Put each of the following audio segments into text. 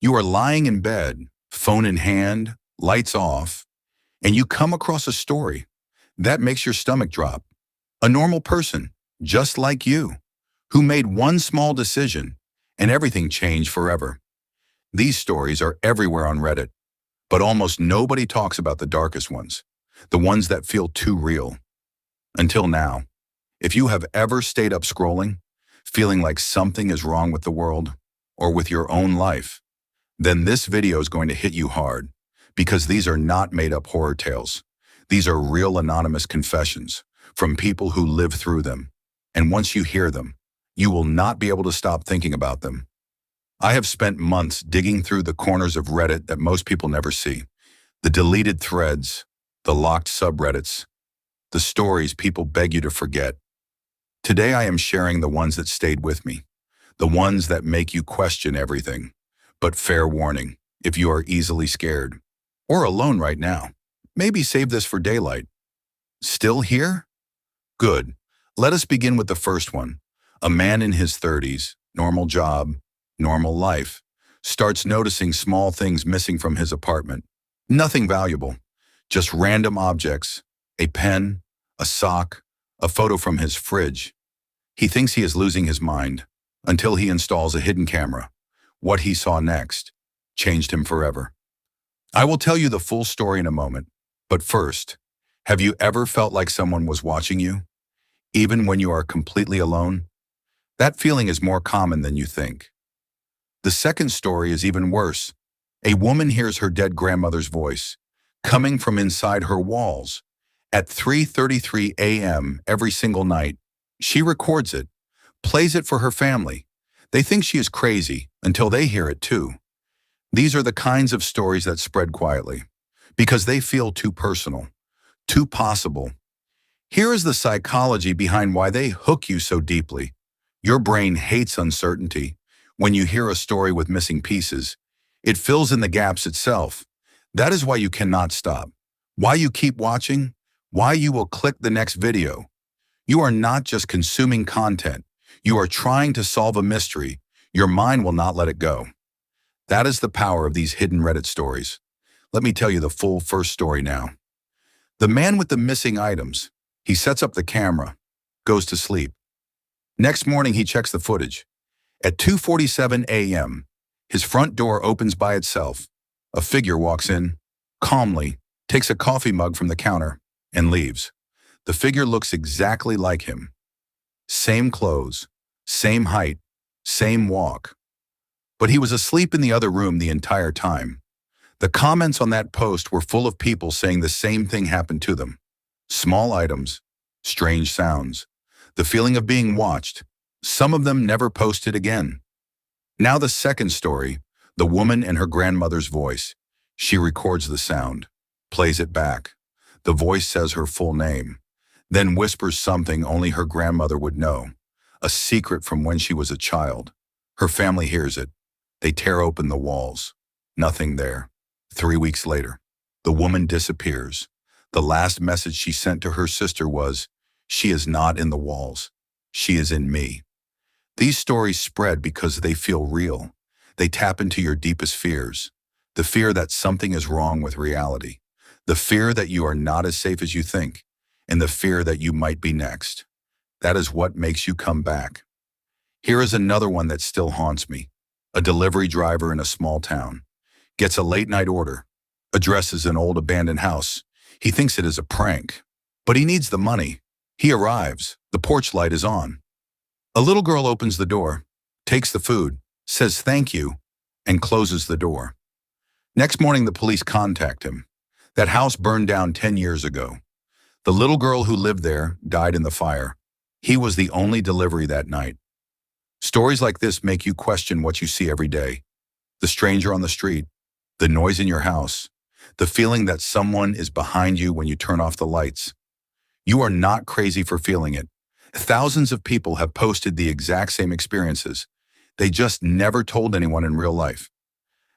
You are lying in bed, phone in hand, lights off, and you come across a story that makes your stomach drop. A normal person, just like you, who made one small decision and everything changed forever. These stories are everywhere on Reddit, but almost nobody talks about the darkest ones, the ones that feel too real. Until now, if you have ever stayed up scrolling, feeling like something is wrong with the world or with your own life, then this video is going to hit you hard because these are not made-up horror tales. These are real anonymous confessions from people who lived through them. And once you hear them, you will not be able to stop thinking about them. I have spent months digging through the corners of Reddit that most people never see. The deleted threads, the locked subreddits, the stories people beg you to forget. Today I am sharing the ones that stayed with me, the ones that make you question everything. But fair warning, if you are easily scared or alone right now, maybe save this for daylight. Still here? Good. Let us begin with the first one. A man in his 30s, normal job, normal life, starts noticing small things missing from his apartment. Nothing valuable, just random objects, a pen, a sock, a photo from his fridge. He thinks he is losing his mind until he installs a hidden camera. What he saw next changed him forever. I will tell you the full story in a moment, but first, have you ever felt like someone was watching you, even when you are completely alone? That feeling is more common than you think. The second story is even worse. A woman hears her dead grandmother's voice coming from inside her walls at 3:33 a.m. every single night. She records it, plays it for her family. They think she is crazy until they hear it too. These are the kinds of stories that spread quietly because they feel too personal, too possible. Here is the psychology behind why they hook you so deeply. Your brain hates uncertainty. When you hear a story with missing pieces, it fills in the gaps itself. That is why you cannot stop, why you keep watching, why you will click the next video. You are not just consuming content. You are trying to solve a mystery. Your mind will not let it go. That is the power of these hidden Reddit stories. Let me tell you the full first story now. The man with the missing items. He sets up the camera, goes to sleep. Next morning, he checks the footage. At 2:47 a.m., his front door opens by itself. A figure walks in, calmly, takes a coffee mug from the counter, and leaves. The figure looks exactly like him. Same clothes, same height, same walk. But he was asleep in the other room the entire time. The comments on that post were full of people saying the same thing happened to them. Small items, strange sounds, the feeling of being watched. Some of them never posted again. Now the second story, the woman and her grandmother's voice. She records the sound, plays it back. The voice says her full name, then whispers something only her grandmother would know, a secret from when she was a child. Her family hears it. They tear open the walls. Nothing there. 3 weeks later, the woman disappears. The last message she sent to her sister was, "She is not in the walls. She is in me." These stories spread because they feel real. They tap into your deepest fears. The fear that something is wrong with reality. The fear that you are not as safe as you think. And the fear that you might be next. That is what makes you come back. Here is another one that still haunts me. A delivery driver in a small town gets a late-night order, addresses an old abandoned house. He thinks it is a prank, but he needs the money. He arrives. The porch light is on. A little girl opens the door, takes the food, says thank you, and closes the door. Next morning, the police contact him. That house burned down 10 years ago. The little girl who lived there died in the fire. He was the only delivery that night. Stories like this make you question what you see every day. The stranger on the street, the noise in your house, the feeling that someone is behind you when you turn off the lights. You are not crazy for feeling it. Thousands of people have posted the exact same experiences. They just never told anyone in real life.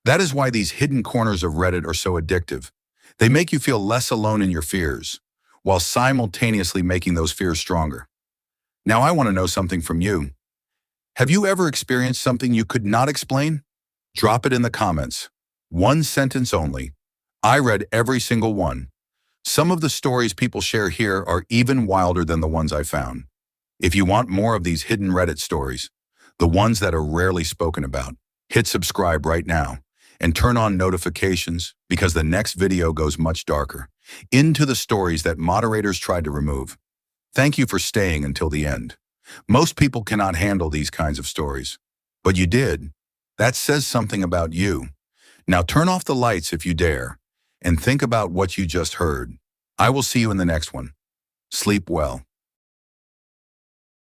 That is why these hidden corners of Reddit are so addictive. They make you feel less alone in your fears, while simultaneously making those fears stronger. Now I want to know something from you. Have you ever experienced something you could not explain? Drop it in the comments. One sentence only. I read every single one. Some of the stories people share here are even wilder than the ones I found. If you want more of these hidden Reddit stories, the ones that are rarely spoken about, hit subscribe right now and turn on notifications because the next video goes much darker, into the stories that moderators tried to remove. Thank you for staying until the end. Most people cannot handle these kinds of stories, but you did. That says something about you. Now turn off the lights if you dare, and think about what you just heard. I will see you in the next one. Sleep well.